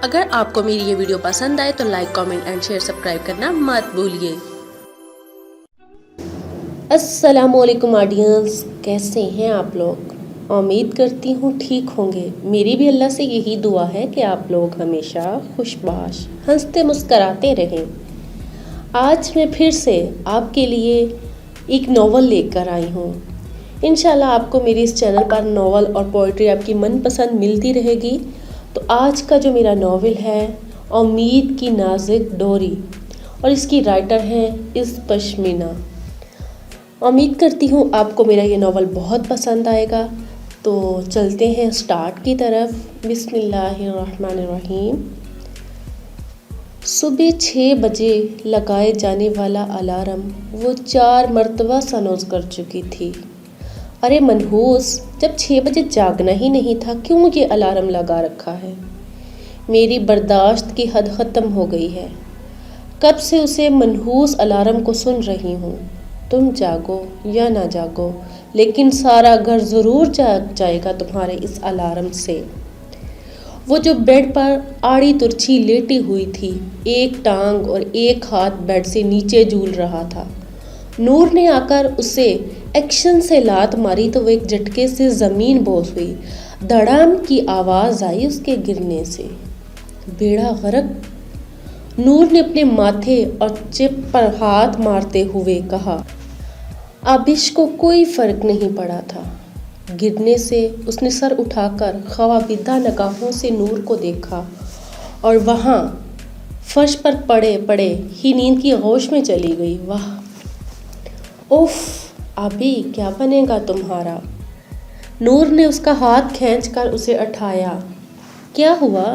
اگر آپ کو میری یہ ویڈیو پسند آئے تو like, comment and share, subscribe کرنا مت بھولیے۔ السلام علیکم آڈینس، کیسے ہیں آپ لوگ؟ امید کرتی ہوں ٹھیک ہوں گے۔ میری بھی اللہ سے یہی دعا ہے کہ آپ لوگ ہمیشہ خوش باش، ہنستے مسکراتے رہیں۔ آج میں پھر سے آپ کے لیے ایک ناول لے کر آئی ہوں۔ انشاءاللہ آپ کو میری اس چینل پر ناول اور پوئٹری آپ کی من پسند ملتی رہے گی۔ تو آج کا جو میرا ناول ہے امید کی نازک ڈوری، اور اس کی رائٹر ہیں اس پشمینہ۔ امید کرتی ہوں آپ کو میرا یہ ناول بہت پسند آئے گا۔ تو چلتے ہیں سٹارٹ کی طرف۔ بسم اللہ الرحمن الرحیم۔ صبح 6 بجے لگائے جانے والا الارم وہ 4 مرتبہ سنوز کر چکی تھی۔ ارے منحوس، جب 6 بجے جاگنا ہی نہیں تھا کیوں یہ الارم لگا رکھا ہے؟ میری برداشت کی حد ختم ہو گئی ہے۔ کب سے اسے منحوس الارم کو سن رہی ہوں۔ تم جاگو یا نہ جاگو، لیکن سارا گھر ضرور جاگ جائے گا تمہارے اس الارم سے۔ وہ جو بیڈ پر آڑی ترچھی لیٹی ہوئی تھی، ایک ٹانگ اور ایک ہاتھ بیڈ سے نیچے جھول رہا تھا۔ نور نے آ کر اسے ایکشن سے لات ماری تو وہ ایک جھٹکے سے زمین بوس ہوئی۔ دھڑام کی آواز آئی اس کے گرنے سے۔ بیڑا غرق؟ نور نے اپنے ماتھے اور چپ پر ہاتھ مارتے ہوئے کہا۔ آبش کو کوئی فرق نہیں پڑا تھا۔ گرنے سے اس نے سر اٹھا کر خوابیدہ نگاہوں سے نور کو دیکھا اور وہاں فرش پر پڑے پڑے ہی نیند کی آغوش میں چلی گئی۔ واہ، اوف، آبی کیا بنے گا تمہارا؟ نور نے اس کا ہاتھ کھینچ کر اسے اٹھایا۔ کیا ہوا؟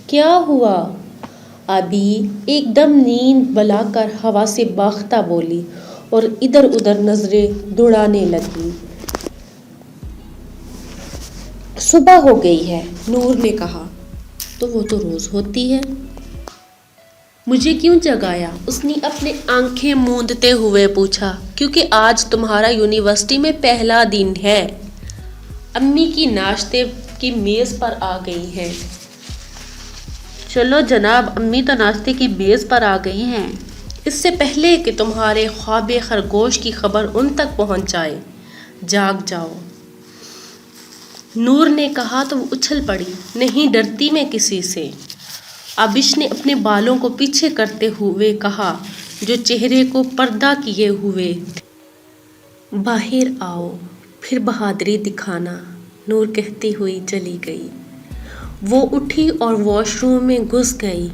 کیا ہوا؟ آبی ایک دم نیند بلا کر ہوا سے باختہ بولی اور ادھر ادھر نظریں دوڑانے لگی۔ صبح ہو گئی ہے، نور نے کہا۔ تو وہ تو روز ہوتی ہے۔ مجھے کیوں جگایا؟ اس نے اپنے آنکھیں موندتے ہوئے پوچھا۔ کیونکہ آج تمہارا یونیورسٹی میں پہلا دن ہے۔ امی کی ناشتے کی میز پر آ گئی ہیں۔ چلو جناب، امی تو ناشتے کی میز پر آ گئی ہیں۔ اس سے پہلے کہ تمہارے خواب خرگوش کی خبر ان تک پہنچ جائے، جاگ جاؤ۔ نور نے کہا تو وہ اچھل پڑی۔ نہیں ڈرتی میں کسی سے، آبش نے اپنے بالوں کو پیچھے کرتے ہوئے کہا جو چہرے کو پردہ کیے ہوئے تھے۔ باہر آؤ، پھر بہادری دکھانا، نور کہتی ہوئی چلی گئی۔ وہ اٹھی اور واش روم میں گھس گئی۔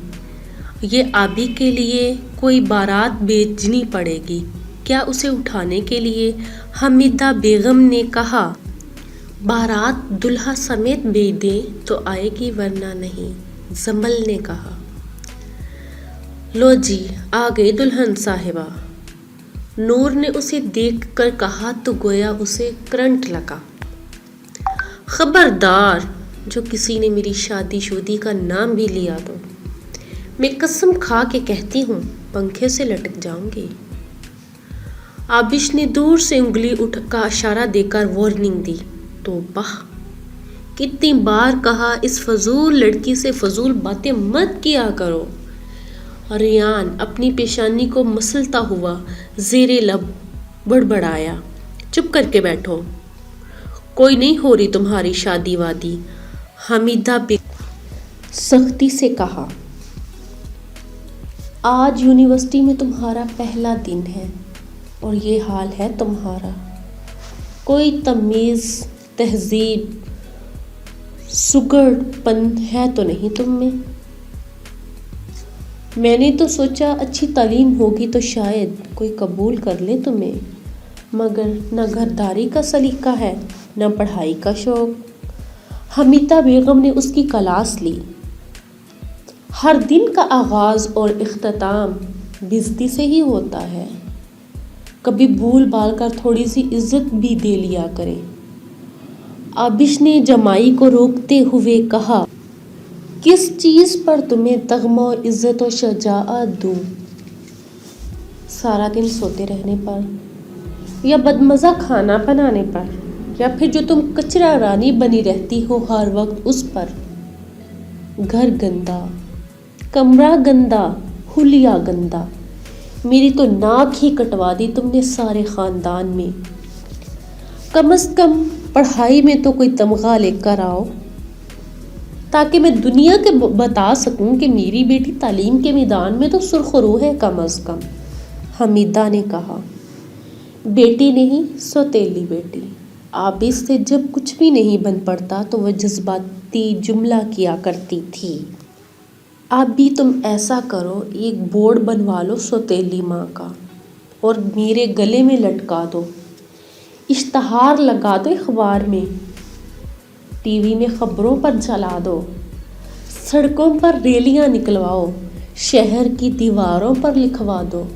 یہ آبی کے لیے کوئی بارات بھیجنی پڑے گی کیا اسے اٹھانے کے لیے؟ حمیدہ بیگم نے کہا۔ بارات دلہا سمیت بھیج دیں تو آئے گی ورنہ نہیں، جمل نے کہا۔ لو جی، آ گئی دلہن صاحبہ، نور نے اسے دیکھ کر کہا تو گویا اسے کرنٹ لگا۔ خبردار، جو کسی نے میری شادی شودی کا نام بھی لیا تو میں قسم کھا کے کہتی ہوں پنکھے سے لٹک جاؤں گی۔ آبش نے دور سے انگلی کا اشارہ دے کر وارننگ دی۔ توبہ، کتنی بار کہا اس فضول لڑکی سے فضول باتیں مت کیا کرو۔ ریان اپنی پیشانی کو مسلتا ہوا زیر لب بڑبڑایا۔ چپ کر کے بیٹھو، کوئی نہیں ہو رہی تمہاری شادی وادی، حمیدہ بیگم سختی سے کہا۔ آج یونیورسٹی میں تمہارا پہلا دن ہے اور یہ حال ہے تمہارا۔ کوئی تمیز، تہذیب، سگڑ پن ہے تو نہیں تم میں؟ میں نے تو سوچا اچھی تعلیم ہوگی تو شاید کوئی قبول کر لے تمہیں، مگر نہ گھرداری کا سلیقہ ہے نہ پڑھائی کا شوق۔ حمیدہ بیگم نے اس کی کلاس لی۔ ہر دن کا آغاز اور اختتام بےعزتی سے ہی ہوتا ہے، کبھی بھول بھال کر تھوڑی سی عزت بھی دے لیا کرے۔ آبش نے جمائی کو روکتے ہوئے کہا۔ کس چیز پر تمہیں تغمہ و عزت و شجاعت دوں؟ سارا دن سوتے رہنے پر، یا بدمزہ کھانا بنانے پر، یا پھر جو تم کچرا رانی بنی رہتی ہو ہر وقت اس پر؟ گھر گندا، کمرہ گندا، حلیہ گندا، میری تو ناک ہی کٹوا دی تم نے سارے خاندان میں۔ کم از کم پڑھائی میں تو کوئی تمغہ لے کر آؤ تاکہ میں دنیا کے بتا سکوں کہ میری بیٹی تعلیم کے میدان میں تو سرخرو ہے کم از کم، حمیدہ نے کہا۔ بیٹی نہیں، سوتیلی بیٹی۔ عابد سے جب کچھ بھی نہیں بن پڑتا تو وہ جذباتی جملہ کیا کرتی تھی۔ اب بھی تم ایسا کرو، ایک بورڈ بنوا لو سوتیلی ماں کا اور میرے گلے میں لٹکا دو، اشتہار لگا دو اخبار میں، ٹی وی میں خبروں پر چلا دو، سڑکوں پر ریلیاں نکلواؤ، شہر کی دیواروں پر لکھوا دو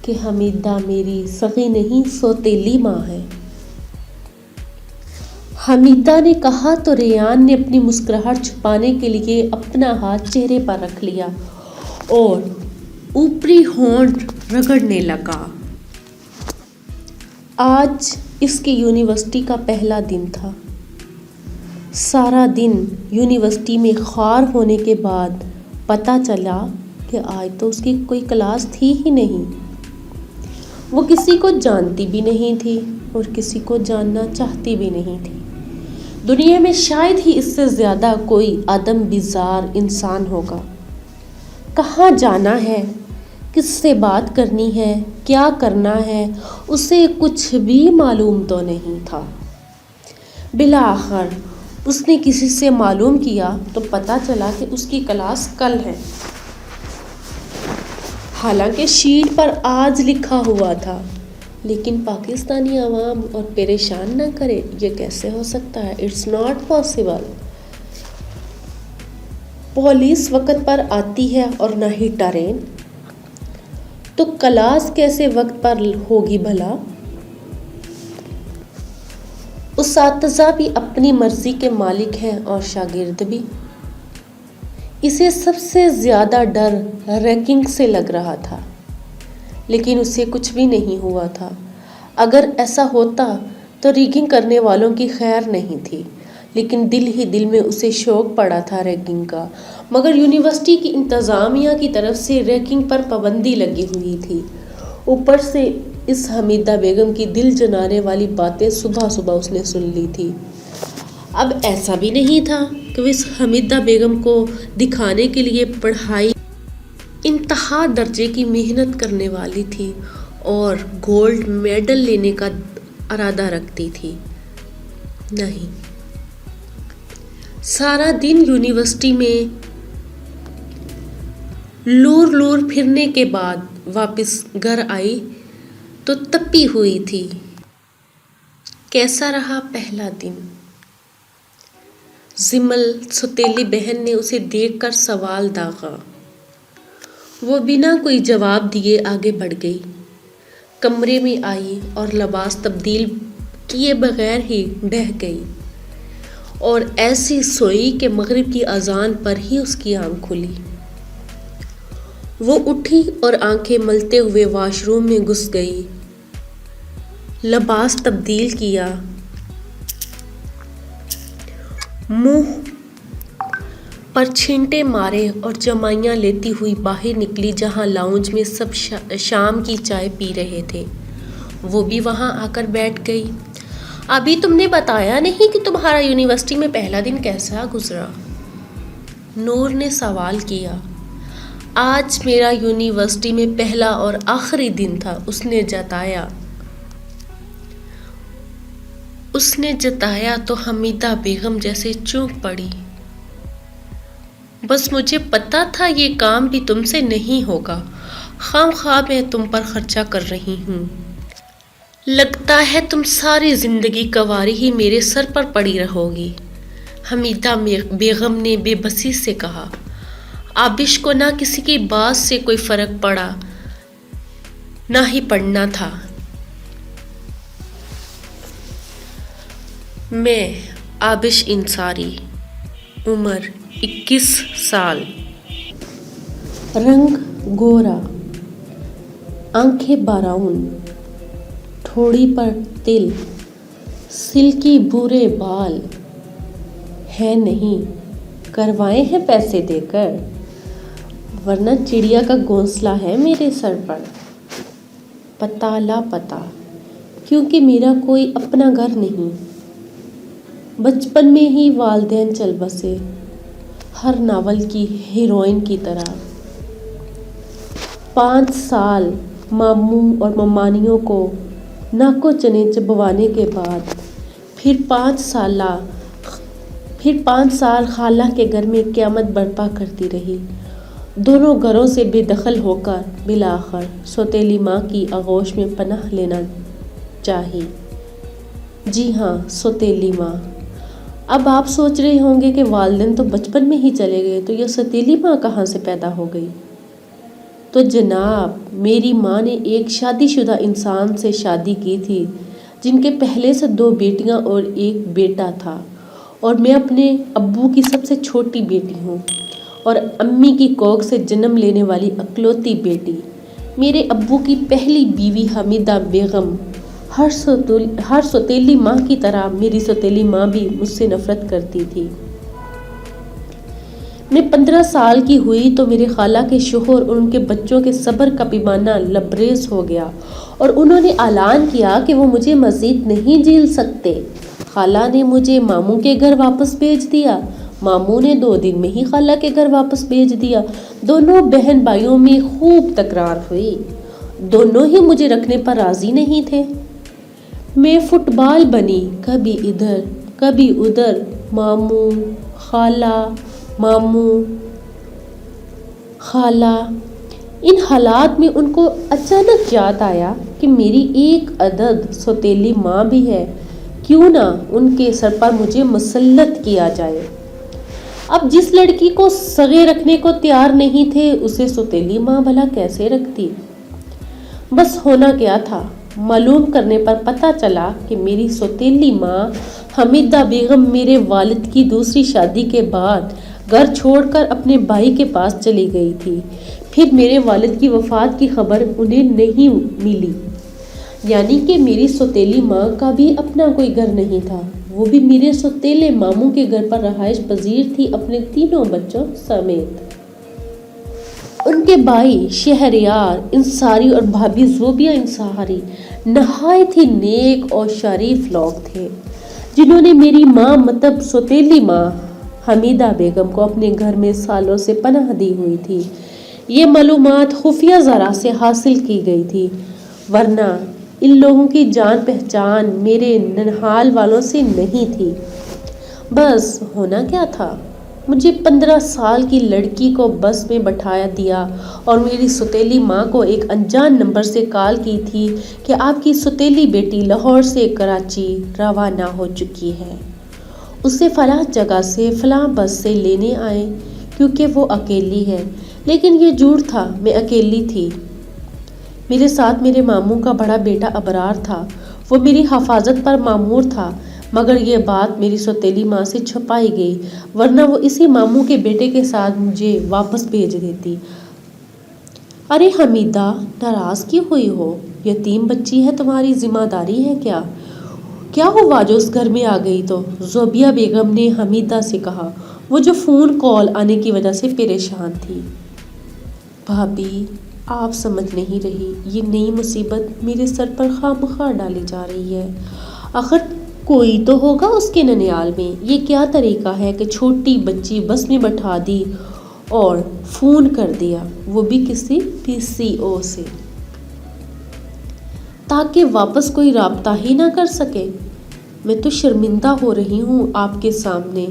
کہ حمیدہ میری سگی نہیں سوتیلی ماں ہے۔ حمیدہ نے کہا تو ریان نے اپنی مسکراہٹ چھپانے کے لیے اپنا ہاتھ چہرے پر رکھ لیا اور اوپری ہونٹ رگڑنے لگا۔ آج اس کی یونیورسٹی کا پہلا دن تھا۔ سارا دن یونیورسٹی میں خوار ہونے کے بعد پتہ چلا کہ آج تو اس کی کوئی کلاس تھی ہی نہیں۔ وہ کسی کو جانتی بھی نہیں تھی اور کسی کو جاننا چاہتی بھی نہیں تھی۔ دنیا میں شاید ہی اس سے زیادہ کوئی عدم بیزار انسان ہوگا۔ کہاں جانا ہے، کس سے بات کرنی ہے، کیا کرنا ہے، اسے کچھ بھی معلوم تو نہیں تھا۔ بالآخر اس نے کسی سے معلوم کیا تو پتہ چلا کہ اس کی کلاس کل ہے، حالانکہ شیٹ پر آج لکھا ہوا تھا، لیکن پاکستانی عوام اور پریشان نہ کرے، یہ کیسے ہو سکتا ہے؟ It's not possible. پولیس وقت پر آتی ہے اور نہ ہی ٹرین، تو کلاس کیسے وقت پر ہوگی بھلا؟ اساتذہ بھی اپنی مرضی کے مالک ہیں اور شاگرد بھی۔ اسے سب سے زیادہ ڈر ریگنگ سے لگ رہا تھا، لیکن اسے کچھ بھی نہیں ہوا تھا۔ اگر ایسا ہوتا تو ریگنگ کرنے والوں کی خیر نہیں تھی، لیکن دل ہی دل میں اسے شوق پڑا تھا ریگنگ کا۔ مگر یونیورسٹی کی انتظامیہ کی طرف سے ریگنگ پر پابندی لگی ہوئی تھی۔ اوپر سے اس حمیدہ بیگم کی دل جلانے والی باتیں صبح صبح اس نے سن لی تھی۔ اب ایسا بھی نہیں تھا کہ وہ اس حمیدہ بیگم کو دکھانے کے لیے پڑھائی انتہا درجے کی محنت کرنے والی تھی اور گولڈ میڈل لینے کا ارادہ رکھتی تھی۔ نہیں، سارا دن یونیورسٹی میں لور لور پھرنے کے بعد واپس گھر آئی تو تپی ہوئی تھی۔ کیسا رہا پہلا دن؟ زمل سوتیلی بہن نے اسے دیکھ کر سوال داغا۔ وہ بنا کوئی جواب دیے آگے بڑھ گئی، کمرے میں آئی اور لباس تبدیل کیے بغیر ہی بہہ گئی اور ایسی سوئی کہ مغرب کی اذان پر ہی اس کی آنکھ کھلی۔ وہ اٹھی اور آنکھیں ملتے ہوئے واش روم میں گھس گئی، لباس تبدیل کیا، منہ پر چھینٹے مارے اور جمائیاں لیتی ہوئی باہر نکلی جہاں لاؤنج میں سب شام کی چائے پی رہے تھے۔ وہ بھی وہاں آ کر بیٹھ گئی۔ ابھی تم نے بتایا نہیں کہ تمہارا یونیورسٹی میں پہلا دن کیسا گزرا؟ نور نے سوال کیا۔ آج میرا یونیورسٹی میں پہلا اور آخری دن تھا، اس نے جتایا تو حمیدہ بیگم جیسے چونک پڑی۔ بس مجھے پتا تھا یہ کام بھی تم سے نہیں ہوگا، خام خواہ میں تم پر خرچہ کر رہی ہوں۔ لگتا ہے تم ساری زندگی کنواری ہی میرے سر پر پڑی رہو گی، حمیدہ بیگم نے بے بسی سے کہا۔ آبش کو نہ کسی کی بات سے کوئی فرق پڑا، نہ ہی پڑنا تھا۔ میں آبش انصاری، عمر 21 سال، رنگ گورا، آنکھیں براؤن، ٹھوڑی پر تل، سلکی بھورے بال ہے نہیں، کروائے ہیں پیسے دے کر، ورنہ چڑیا کا گھونسلہ ہے میرے سر پر۔ پتہ لاپتہ، کیونکہ میرا کوئی اپنا گھر نہیں۔ بچپن میں ہی والدین چل بسے، ہر ناول کی ہیروئن کی طرح۔ 5 سال ماموں اور ممانیوں کو ناکو چنے چبوانے کے بعد پھر 5 سال خالہ کے گھر میں قیامت برپا کرتی رہی، دونوں گھروں سے بے دخل ہو کر بالآخر سوتیلی ماں کی آغوش میں پناہ لینا چاہی۔ جی ہاں، سوتیلی ماں۔ اب آپ سوچ رہے ہوں گے کہ والدین تو بچپن میں ہی چلے گئے، تو یہ سوتیلی ماں کہاں سے پیدا ہو گئی؟ تو جناب، میری ماں نے ایک شادی شدہ انسان سے شادی کی تھی، جن کے پہلے سے 2 بیٹیاں اور 1 بیٹا تھا، اور میں اپنے ابو کی سب سے چھوٹی بیٹی ہوں اور امی کی کوکھ سے جنم لینے والی اکلوتی بیٹی۔ میرے ابو کی پہلی بیوی حمیدہ بیگم ہر سوتیلی ماں کی طرح میری سوتیلی ماں بھی مجھ سے نفرت کرتی تھی۔ میں 15 سال کی ہوئی تو میرے خالہ کے شوہر اور ان کے بچوں کے صبر کا پیمانہ لبریز ہو گیا اور انہوں نے اعلان کیا کہ وہ مجھے مزید نہیں جھیل سکتے۔ خالہ نے مجھے ماموں کے گھر واپس بھیج دیا، ماموں نے 2 دن میں ہی خالہ کے گھر واپس بھیج دیا۔ دونوں بہن بھائیوں میں خوب تکرار ہوئی، دونوں ہی مجھے رکھنے پر راضی نہیں تھے۔ میں فٹ بال بنی، کبھی ادھر کبھی ادھر، ماموں خالہ ماموں خالہ۔ ان حالات میں ان کو اچانک یاد آیا کہ میری ایک عدد سوتیلی ماں بھی ہے، کیوں نہ ان کے سر پر مجھے مسلط کیا جائے۔ اب جس لڑکی کو سگے رکھنے کو تیار نہیں تھے، اسے سوتیلی ماں بھلا کیسے رکھتی؟ بس ہونا کیا تھا، معلوم کرنے پر پتہ چلا کہ میری سوتیلی ماں حمیدہ بیگم میرے والد کی دوسری شادی کے بعد گھر چھوڑ کر اپنے بھائی کے پاس چلی گئی تھی۔ پھر میرے والد کی وفات کی خبر انہیں نہیں ملی، یعنی کہ میری سوتیلی ماں کا بھی اپنا کوئی گھر نہیں تھا، وہ بھی میرے سوتیلے ماموں کے گھر پر رہائش پذیر تھی، اپنے 3 بچوں سمیت۔ ان کے بھائی شہریار انصاری اور بھابھی زوبیہ انصاری نہایت ہی نیک اور شریف لوگ تھے، جنہوں نے میری ماں مطلب سوتیلی ماں حمیدہ بیگم کو اپنے گھر میں سالوں سے پناہ دی ہوئی تھی۔ یہ معلومات خفیہ ذرائع سے حاصل کی گئی تھی، ورنہ ان لوگوں کی جان پہچان میرے ننہال والوں سے نہیں تھی۔ بس ہونا کیا تھا، مجھے 15 سال کی لڑکی کو بس میں بٹھا دیا اور میری سوتیلی ماں کو ایک انجان نمبر سے کال کی تھی کہ آپ کی سوتیلی بیٹی لاہور سے کراچی روانہ ہو چکی ہے، اسے فلاں جگہ سے فلاں بس سے لینے آئیں کیونکہ وہ اکیلی ہے۔ لیکن یہ جھوٹ تھا، میں اکیلی تھی، میرے ساتھ میرے ماموں کا بڑا بیٹا ابرار تھا، وہ میری حفاظت پر مامور تھا، مگر یہ بات میری سوتیلی ماں سے چھپائی گئی، ورنہ وہ اسی ماموں کے بیٹے کے ساتھ مجھے واپس بھیج دیتی۔ ارے حمیدہ، ناراض کیوں ہوئی ہو؟ یتیم بچی ہے، تمہاری ذمہ داری ہے کیا ہوا جو اس گھر میں آ گئی؟ تو زوبیہ بیگم نے حمیدہ سے کہا، وہ جو فون کال آنے کی وجہ سے پریشان تھی۔ بھابھی، آپ سمجھ نہیں رہی، یہ نئی مصیبت میرے سر پر خواہ ڈالی جا رہی ہے۔ آخر کوئی تو ہوگا اس کے ننیال میں، یہ کیا طریقہ ہے کہ چھوٹی بچی بس میں بٹھا دی اور فون کر دیا، وہ بھی کسی PCO سے، تاکہ واپس کوئی رابطہ ہی نہ کر سکے۔ میں تو شرمندہ ہو رہی ہوں آپ کے سامنے،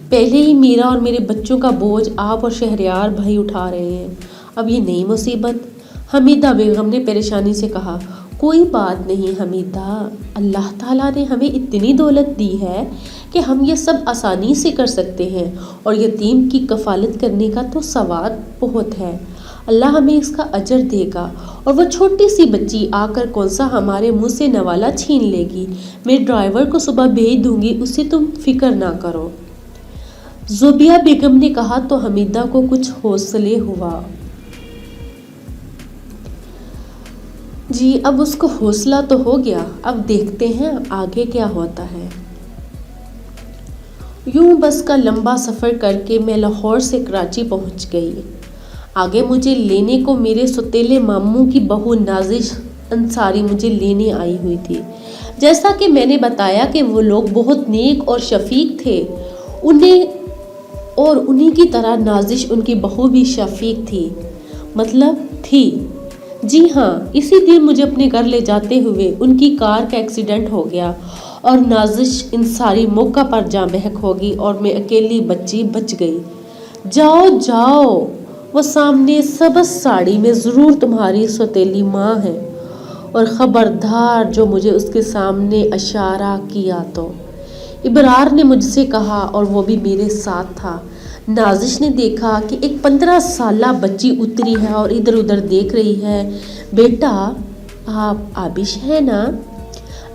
پہلے ہی میرا اور میرے بچوں کا بوجھ آپ اور شہریار بھائی اٹھا رہے ہیں، اب یہ نئی مصیبت۔ حمیدہ بیگم نے پریشانی سے کہا، کوئی بات نہیں حمیدہ، اللہ تعالیٰ نے ہمیں اتنی دولت دی ہے کہ ہم یہ سب آسانی سے کر سکتے ہیں، اور یتیم کی کفالت کرنے کا تو ثواب بہت ہے، اللہ ہمیں اس کا اجر دے گا، اور وہ چھوٹی سی بچی آ کر کون سا ہمارے منہ سے نوالا چھین لے گی، میں ڈرائیور کو صبح بھیج دوں گی، اس سے تم فکر نہ کرو۔ زوبیہ بیگم نے کہا تو حمیدہ کو کچھ حوصلے ہوا۔ جی اب اس کو حوصلہ تو ہو گیا، اب دیکھتے ہیں آگے کیا ہوتا ہے۔ یوں بس کا لمبا سفر کر کے میں لاہور سے کراچی پہنچ گئی۔ آگے مجھے لینے کو میرے سوتیلے ماموں کی بہو نازش انصاری مجھے لینے آئی ہوئی تھی۔ جیسا کہ میں نے بتایا کہ وہ لوگ بہت نیک اور شفیق تھے، انہی کی طرح نازش ان کی بہو بھی شفیق تھی، مطلب تھی۔ جی ہاں، اسی دن مجھے اپنے گھر لے جاتے ہوئے ان کی کار کا ایکسیڈنٹ ہو گیا اور نازش انصاری موقع پر جاں بحق ہوگی اور میں اکیلی بچی بچ گئی۔ جاؤ جاؤ، وہ سامنے سبز ساڑی میں ضرور تمہاری سوتیلی ماں ہے، اور خبردار جو مجھے اس کے سامنے اشارہ کیا تو۔ ابرار نے مجھ سے کہا اور وہ بھی میرے ساتھ تھا۔ نازش نے دیکھا کہ ایک 15 سالہ بچی اتری ہے اور ادھر ادھر دیکھ رہی ہے۔ بیٹا، آپ آبش ہیں نا؟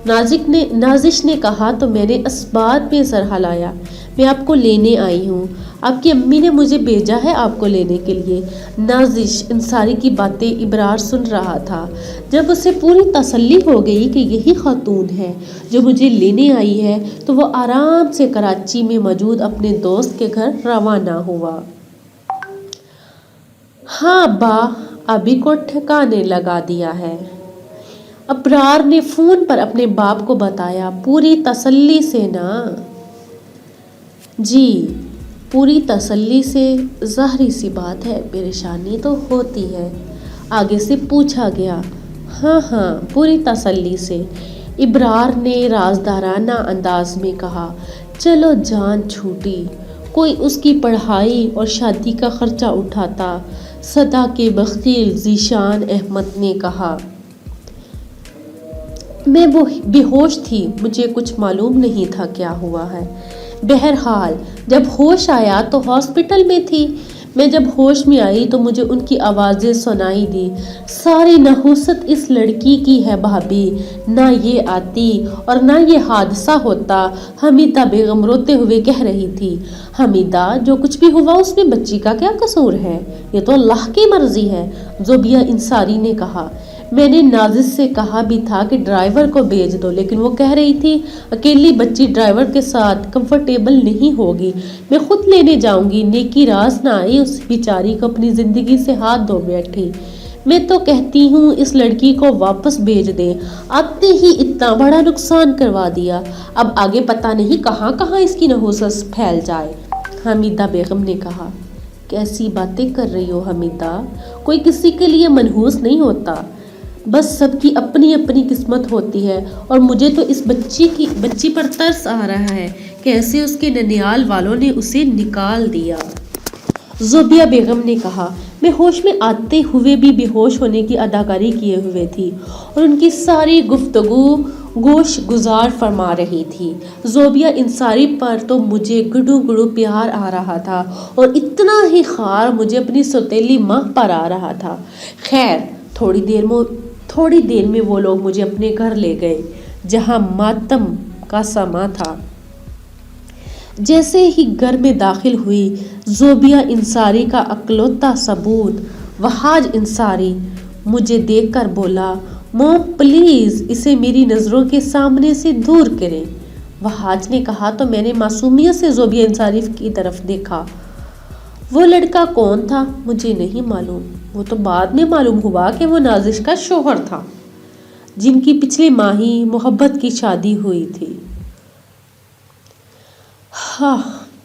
نازش نے کہا تو میں نے اسبات میں سر ہلایا۔ میں آپ کو لینے آئی ہوں، آپ کی امی نے مجھے بھیجا ہے آپ کو لینے کے لیے۔ نازش انصاری کی باتیں ابرار سن رہا تھا۔ جب اسے پوری تسلی ہو گئی کہ یہی خاتون ہے جو مجھے لینے آئی ہے تو وہ آرام سے کراچی میں موجود اپنے دوست کے گھر روانہ ہوا۔ ہاں ابا، ابھی کو ٹھکانے لگا دیا ہے، ابرار نے فون پر اپنے باپ کو بتایا۔ پوری تسلی سے نا؟ جی، پوری تسلی سے۔ ظاہری سی بات ہے، پریشانی تو ہوتی ہے۔ آگے سے پوچھا گیا۔ ہاں ہاں، پوری تسلی سے، ابرار نے رازدارانہ انداز میں کہا۔ چلو جان چھوٹی، کوئی اس کی پڑھائی اور شادی کا خرچہ اٹھاتا، صدا کے بخیل ذیشان احمد نے کہا۔ میں بے ہوش تھی، مجھے کچھ معلوم نہیں تھا کیا ہوا ہے۔ بہرحال جب ہوش آیا تو ہاسپٹل میں تھی۔ میں جب ہوش میں آئی تو مجھے ان کی آوازیں سنائی دی۔ ساری نحوست اس لڑکی کی ہے بھابی، نہ یہ آتی اور نہ یہ حادثہ ہوتا، حمیدہ بیگم روتے ہوئے کہہ رہی تھی۔ حمیدہ، جو کچھ بھی ہوا اس میں بچی کا کیا قصور ہے؟ یہ تو اللہ کی مرضی ہے، زوبیہ انصاری نے کہا۔ میں نے نازش سے کہا بھی تھا کہ ڈرائیور کو بھیج دو، لیکن وہ کہہ رہی تھی اکیلی بچی ڈرائیور کے ساتھ کمفرٹیبل نہیں ہوگی، میں خود لینے جاؤں گی۔ نیکی راز نہ آئی، اس بیچاری کو اپنی زندگی سے ہاتھ دھو بیٹھی۔ میں تو کہتی ہوں اس لڑکی کو واپس بھیج دیں، آتے ہی اتنا بڑا نقصان کروا دیا، اب آگے پتہ نہیں کہاں کہاں اس کی نحوست پھیل جائے۔ حمیدہ بیگم نے کہا۔ کیسی باتیں کر رہی ہو حمیدہ، کوئی کسی کے لیے منحوس نہیں ہوتا، بس سب کی اپنی اپنی قسمت ہوتی ہے، اور مجھے تو اس بچی پر ترس آ رہا ہے، کیسے اس کے ننیال والوں نے اسے نکال دیا۔ زوبیہ بیگم نے کہا۔ میں ہوش میں آتے ہوئے بھی بے ہوش ہونے کی اداکاری کیے ہوئے تھی اور ان کی ساری گفتگو گوش گزار فرما رہی تھی۔ زوبیہ انصاری پر تو مجھے گڑو گڑو پیار آ رہا تھا اور اتنا ہی خار مجھے اپنی سوتیلی ماں پر آ رہا تھا۔ خیر، تھوڑی دیر میں وہ لوگ مجھے اپنے گھر لے گئے جہاں ماتم کا سماں تھا۔ جیسے ہی گھر میں داخل ہوئی، زوبیہ انصاری کا اکلوتا ثبوت وہاج انصاری مجھے دیکھ کر بولا، موم پلیز اسے میری نظروں کے سامنے سے دور کریں۔ وہاج نے کہا تو میں نے معصومیت سے زوبیہ انصاری کی طرف دیکھا۔ وہ لڑکا کون تھا مجھے نہیں معلوم، وہ تو بعد میں معلوم ہوا کہ وہ نازش کا شوہر تھا جن کی پچھلے ماہ ہی محبت کی شادی ہوئی تھی۔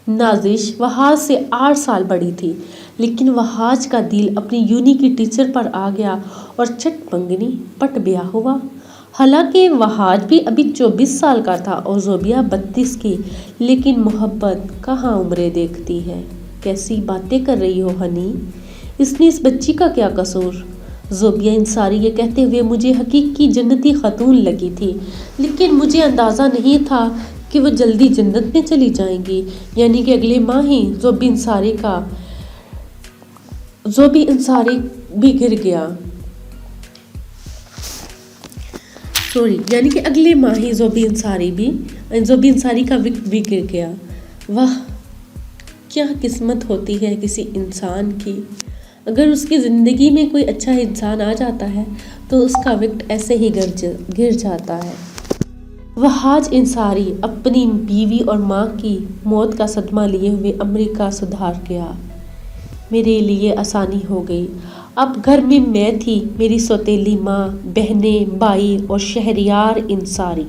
نازش وہاج سے 8 سال بڑی تھی، لیکن وہاج کا دل اپنی یونی کی ٹیچر پر آ گیا اور چٹ منگنی پٹ بیاہ ہوا۔ حالانکہ وہاج بھی ابھی 24 سال کا تھا اور زوبیہ 32 کی، لیکن محبت کہاں عمریں دیکھتی ہے۔ کیسی باتیں کر رہی ہو ہنی، اس میں اس بچی کا کیا قصور؟ زوبیہ انصاری یہ کہتے ہوئے مجھے حقیقی جنتی خاتون لگی تھی، لیکن مجھے اندازہ نہیں تھا کہ وہ جلدی جنت میں چلی جائیں گی، یعنی کہ اگلے ماہ ہی زوبی انصاری بھی گر گیا۔ یعنی کہ اگلے ماہ ہی زوبی انصاری کا وقت بھی گر گیا۔ واہ، کیا قسمت ہوتی ہے کسی انسان کی، اگر اس کی زندگی میں کوئی اچھا انسان آ جاتا ہے تو اس کا وقت ایسے ہی گر جاتا ہے۔ وہاج انصاری اپنی بیوی اور ماں کی موت کا صدمہ لیے ہوئے امریکہ سدھار گیا۔ میرے لیے آسانی ہو گئی۔ اب گھر میں میں تھی، میری سوتیلی ماں، بہنیں، بھائی اور شہریار انصاری۔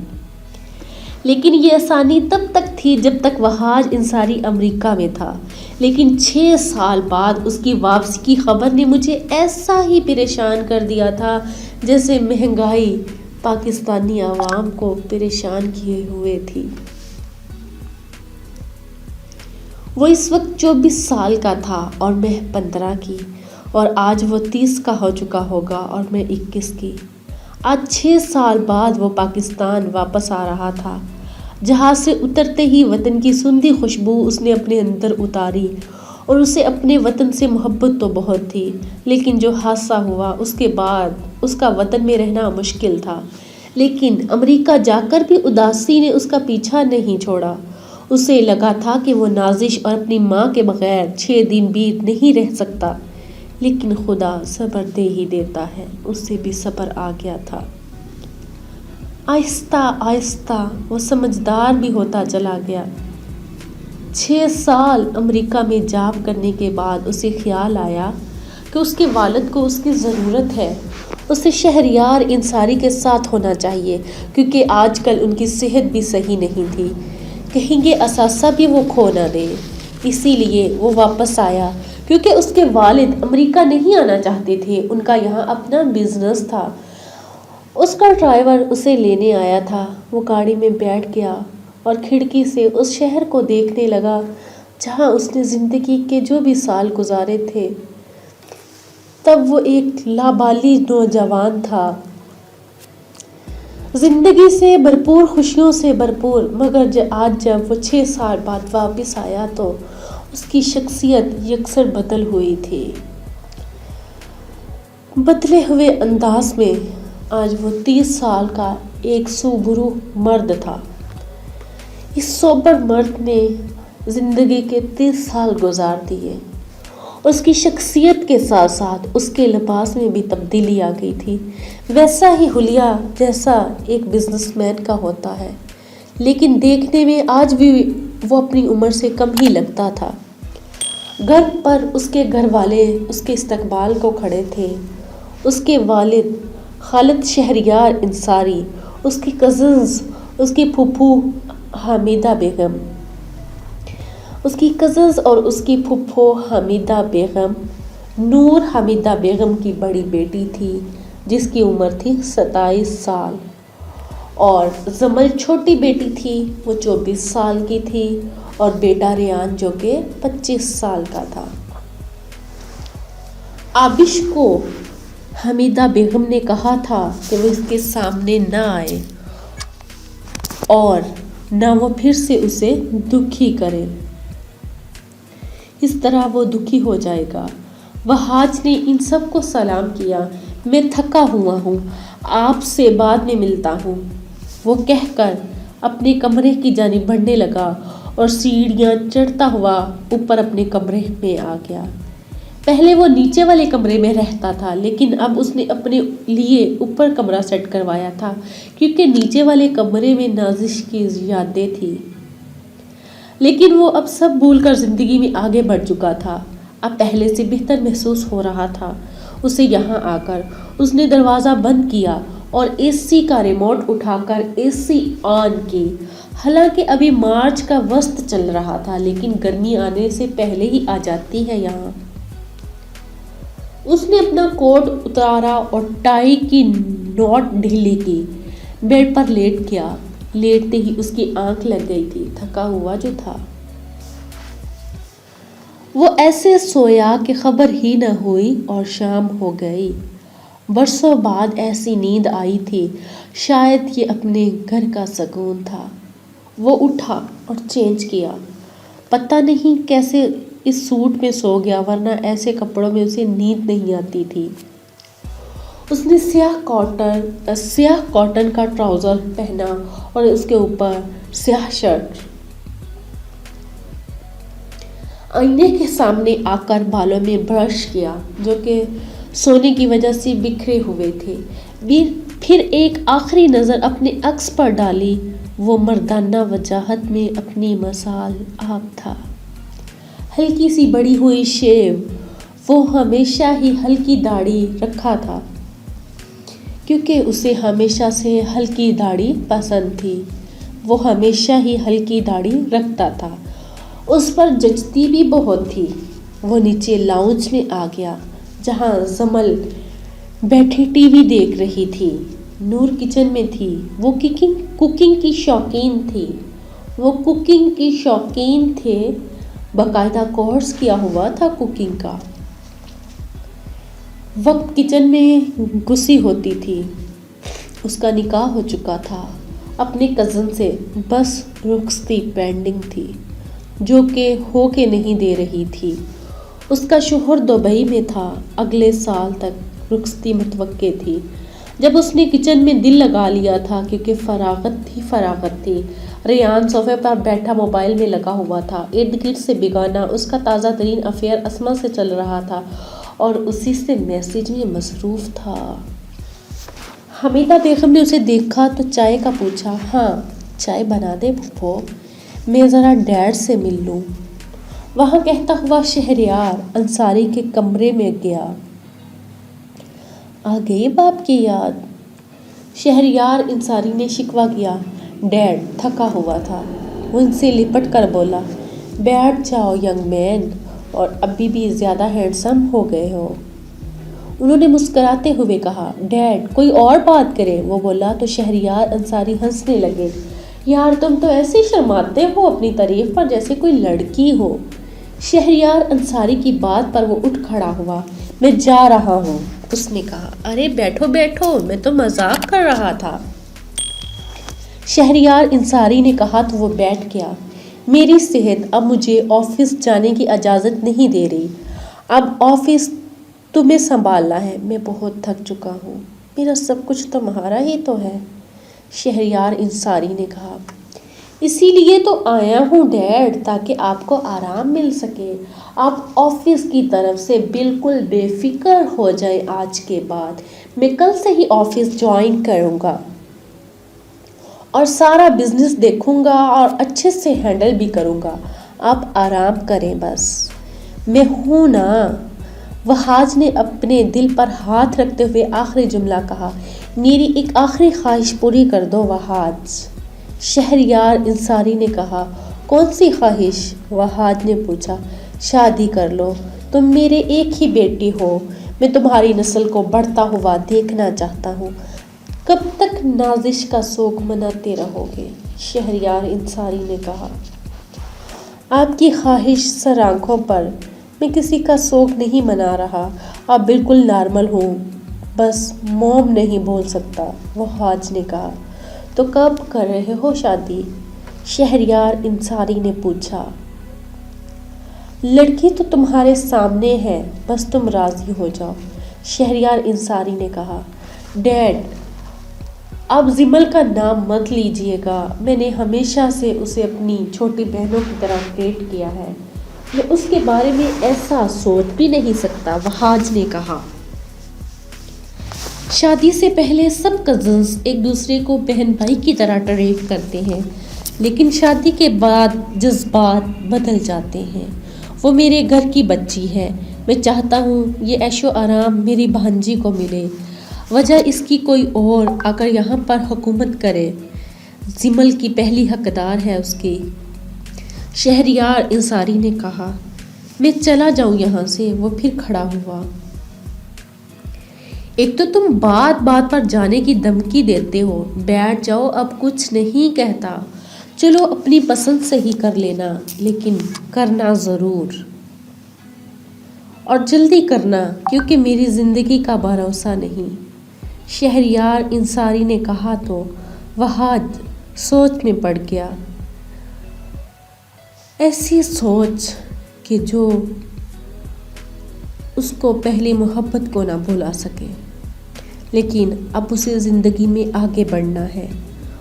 لیکن یہ آسانی تب تک تھی جب تک وہاج انصاری امریکہ میں تھا، لیکن 6 سال بعد اس کی واپسی کی خبر نے مجھے ایسا ہی پریشان کر دیا تھا جیسے مہنگائی پاکستانی عوام کو پریشان کیے ہوئے تھی۔ وہ اس وقت 24 سال کا تھا اور میں 15 کی، اور آج وہ 30 کا ہو چکا ہوگا اور میں 21 کی۔ آج 6 سال بعد وہ پاکستان واپس آ رہا تھا۔ جہاز سے اترتے ہی وطن کی سندھی خوشبو اس نے اپنے اندر اتاری، اور اسے اپنے وطن سے محبت تو بہت تھی، لیکن جو حادثہ ہوا اس کے بعد اس کا وطن میں رہنا مشکل تھا۔ لیکن امریکہ جا کر بھی اداسی نے اس کا پیچھا نہیں چھوڑا۔ اسے لگا تھا کہ وہ نازش اور اپنی ماں کے بغیر 6 دن بھی نہیں رہ سکتا، لیکن خدا صبر دے ہی دیتا ہے، اس سے بھی صبر آ گیا تھا۔ آہستہ آہستہ وہ سمجھدار بھی ہوتا چلا گیا۔ 6 سال امریکہ میں جاب کرنے کے بعد اسے خیال آیا کہ اس کے والد کو اس کی ضرورت ہے۔ اسے شہریار انصاری کے ساتھ ہونا چاہیے، کیونکہ آج کل ان کی صحت بھی صحیح نہیں تھی، کہیں یہ اثاثہ بھی وہ کھو نہ دے۔ اسی لیے وہ واپس آیا، کیونکہ اس کے والد امریکہ نہیں آنا چاہتے تھے، ان کا یہاں اپنا بزنس تھا۔ اس کا ڈرائیور اسے لینے آیا تھا۔ وہ گاڑی میں بیٹھ گیا اور کھڑکی سے اس شہر کو دیکھنے لگا جہاں اس نے زندگی کے جو بھی سال گزارے تھے۔ تب وہ ایک لابالغ نوجوان تھا، زندگی سے بھرپور، خوشیوں سے بھرپور، مگر آج جب وہ 6 سال بعد واپس آیا تو اس کی شخصیت یکسر بدل ہوئی تھی۔ بدلے ہوئے انداز میں آج وہ 30 سال کا ایک سوبرو مرد تھا۔ اس سوبر مرد نے زندگی کے 30 سال گزار دیے۔ اس کی شخصیت کے ساتھ ساتھ اس کے لباس میں بھی تبدیلی آ گئی تھی، ویسا ہی حلیہ جیسا ایک بزنس مین کا ہوتا ہے، لیکن دیکھنے میں آج بھی وہ اپنی عمر سے کم ہی لگتا تھا۔ گھر پر اس کے گھر والے اس کے استقبال کو کھڑے تھے۔ اس کے والد خالد شہریار انصاری، اس کی کزنز، اس کی پھوپھو حمیدہ بیگم، اور اس کی پھوپھو حمیدہ بیگم نور حمیدہ بیگم کی بڑی بیٹی تھی جس کی عمر تھی 27 سال، اور زمل چھوٹی بیٹی تھی، وہ 24 سال کی تھی، اور بیٹا ریان جو کہ 25 سال کا تھا۔ آبش کو حمیدہ بیگم نے کہا تھا کہ وہ اس کے سامنے نہ آئے اور نہ وہ پھر سے اسے دکھی کرے، اس طرح وہ دکھی ہو جائے گا۔ وہاج نے ان سب کو سلام کیا۔ میں تھکا ہوا ہوں، آپ سے بعد میں ملتا ہوں، وہ کہہ کر اپنے کمرے کی جانب بڑھنے لگا اور سیڑھیاں چڑھتا ہوا اوپر اپنے کمرے میں آ گیا۔ پہلے وہ نیچے والے کمرے میں رہتا تھا، لیکن اب اس نے اپنے لیے اوپر کمرہ سیٹ کروایا تھا، کیونکہ نیچے والے کمرے میں نازش کی یادیں تھیں۔ لیکن وہ اب سب بھول کر زندگی میں آگے بڑھ چکا تھا، اب پہلے سے بہتر محسوس ہو رہا تھا اسے۔ یہاں آ کر اس نے دروازہ بند کیا اور اے سی کا ریموٹ اٹھا کر اے سی آن کی۔ حالانکہ ابھی مارچ کا وسط چل رہا تھا، لیکن گرمی آنے سے پہلے ہی آ جاتی ہے یہاں۔ اس نے اپنا کوٹ اتارا اور ٹائی کی نوٹ ڈھیلی کی، بیڈ پر لیٹ گیا۔ لیٹتے ہی اس کی آنکھ لگ گئی تھی، تھکا ہوا جو تھا۔ وہ ایسے سویا کہ خبر ہی نہ ہوئی اور شام ہو گئی۔ برسوں بعد ایسی نیند آئی تھی، شاید یہ اپنے گھر کا سکون تھا۔ وہ اٹھا اور چینج کیا، پتہ نہیں کیسے اس سوٹ میں سو گیا، ورنہ ایسے کپڑوں میں اسے نیند نہیں آتی تھی۔ اس نے سیاہ کاٹن کا ٹراؤزر پہنا اور اس کے اوپر سیاہ شرٹ۔ آئینے کے سامنے آ کر بالوں میں برش کیا جو کہ سونے کی وجہ سے بکھرے ہوئے تھے۔ پھر ایک آخری نظر اپنے عکس پر ڈالی۔ وہ مردانہ وجاہت میں اپنی مثال آپ تھا، ہلکی سی بڑی ہوئی شیو، وہ ہمیشہ ہی ہلکی داڑھی رکھا تھا کیونکہ اسے ہمیشہ سے ہلکی داڑھی پسند تھی۔ وہ ہمیشہ ہی ہلکی داڑھی رکھتا تھا، اس پر جچتی بھی بہت تھی۔ وہ نیچے لاؤنج میں آ گیا جہاں زمل بیٹھی ٹی وی دیکھ رہی تھی۔ نور کچن میں تھی۔ وہ کوکنگ کی شوقین تھے، باقاعدہ کورس کیا ہوا تھا کوکنگ کا۔ وقت کچن میں گھسی ہوتی تھی۔ اس کا نکاح ہو چکا تھا اپنے کزن سے، بس رخصتی پینڈنگ تھی جو کہ ہو کے نہیں دے رہی تھی۔ اس کا شوہر دبئی میں تھا، اگلے سال تک رخصتی متوقع تھی۔ جب اس نے کچن میں دل لگا لیا تھا کیونکہ فراغت تھی۔ ریان صوفے پر بیٹھا موبائل میں لگا ہوا تھا، ارد گرد سے بیگانہ اس کا تازہ ترین افیئر اسما سے چل رہا تھا اور اسی سے میسج میں مصروف تھا۔ حمیدہ بیگم نے اسے دیکھا تو چائے کا پوچھا۔ ہاں چائے بنا دے پھپھو، میں ذرا ڈیڈ سے مل لوں۔ وہاں کہتا ہوا شہریار انصاری کے کمرے میں گیا۔ آ گئی باپ کی یاد؟ شہریار انصاری نے شکوہ کیا۔ ڈیڈ تھکا ہوا تھا، وہ ان سے لپٹ کر بولا، بیٹھ جاؤ ینگ مین، اور ابھی بھی زیادہ ہینڈسم ہو گئے ہو۔ انہوں نے مسکراتے ہوئے کہا، ڈیڈ کوئی اور بات کرے۔ وہ بولا تو شہریار انصاری ہنسنے لگے۔ یار تم تو ایسے شرماتے ہو اپنی تعریف پر جیسے کوئی لڑکی ہو۔ شہریار انصاری کی بات پر وہ اٹھ کھڑا ہوا۔ میں جا رہا ہوں، اس نے کہا۔ ارے بیٹھو بیٹھو، میں تو مذاق کر رہا تھا۔ شہریار انصاری نے کہا تو وہ بیٹھ گیا۔ میری صحت اب مجھے آفس جانے کی اجازت نہیں دے رہی، اب آفس تمہیں سنبھالنا ہے۔ میں بہت تھک چکا ہوں، میرا سب کچھ تمہارا ہی تو ہے، شہریار انصاری نے کہا۔ اسی لیے تو آیا ہوں ڈیڈ، تاکہ آپ کو آرام مل سکے۔ آپ آفس کی طرف سے بالکل بے فکر ہو جائیں، آج کے بعد میں کل سے ہی آفس جوائن کروں گا اور سارا بزنس دیکھوں گا اور اچھے سے ہینڈل بھی کروں گا۔ آپ آرام کریں بس، میں ہوں نا۔ وحاج نے اپنے دل پر ہاتھ رکھتے ہوئے آخری جملہ کہا۔ میری ایک آخری خواہش پوری کر دو وحاج، شہریار انصاری نے کہا۔ کون سی خواہش؟ وحاج نے پوچھا۔ شادی کر لو، تم میرے ایک ہی بیٹی ہو، میں تمہاری نسل کو بڑھتا ہوا دیکھنا چاہتا ہوں۔ کب تک نازش کا سوگ مناتے رہو گے؟ شہریار انصاری نے کہا۔ آپ کی خواہش سر آنکھوں پر، میں کسی کا سوگ نہیں منا رہا، آپ بالکل نارمل ہوں، بس موم نہیں بول سکتا، وحاج نے کہا۔ تو کب کر رہے ہو شادی؟ شہریار انصاری نے پوچھا۔ لڑکی تو تمہارے سامنے ہے، بس تم راضی ہو جاؤ، شہریار انصاری نے کہا۔ ڈیڈ اب زمل کا نام مت لیجیے گا، میں نے ہمیشہ سے اسے اپنی چھوٹی بہنوں کی طرح ٹریٹ کیا ہے، میں اس کے بارے میں ایسا سوچ بھی نہیں سکتا، وحاج نے کہا۔ شادی سے پہلے سب کزنز ایک دوسرے کو بہن بھائی کی طرح ٹریٹ کرتے ہیں، لیکن شادی کے بعد جذبات بدل جاتے ہیں۔ وہ میرے گھر کی بچی ہے، میں چاہتا ہوں یہ عیش و آرام میری بھانجی کو ملے، وجہ اس کی کوئی اور اگر یہاں پر حکومت کرے، زمل کی پہلی حقدار ہے اس کی، شہریار انصاری نے کہا۔ میں چلا جاؤں یہاں سے، وہ پھر کھڑا ہوا۔ ایک تو تم بات بات پر جانے کی دھمکی دیتے ہو، بیٹھ جاؤ، اب کچھ نہیں کہتا، چلو اپنی پسند سے ہی کر لینا، لیکن کرنا ضرور اور جلدی کرنا، کیونکہ میری زندگی کا بھروسہ نہیں، شہریار انصاری نے کہا تو وحاج سوچ میں پڑ گیا، ایسی سوچ کہ جو اس کو پہلی محبت کو نہ بھلا سکے، لیکن اب اسے زندگی میں آگے بڑھنا ہے،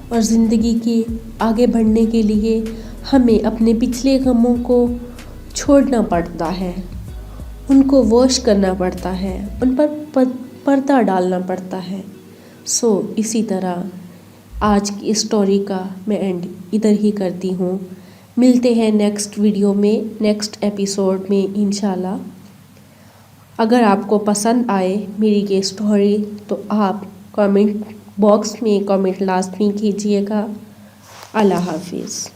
اور زندگی کے آگے بڑھنے کے لیے ہمیں اپنے پچھلے غموں کو چھوڑنا پڑتا ہے، ان کو واش کرنا پڑتا ہے، ان پر پردہ ڈالنا پڑتا ہے۔ اسی طرح آج کی اسٹوری کا میں اینڈ ادھر ہی کرتی ہوں۔ ملتے ہیں نیکسٹ ویڈیو میں، نیکسٹ ایپیسوڈ میں انشاءاللہ۔ اگر آپ کو پسند آئے میری یہ اسٹوری تو آپ کامنٹ باکس میں کامنٹ لازمی کیجیے گا۔ اللہ حافظ۔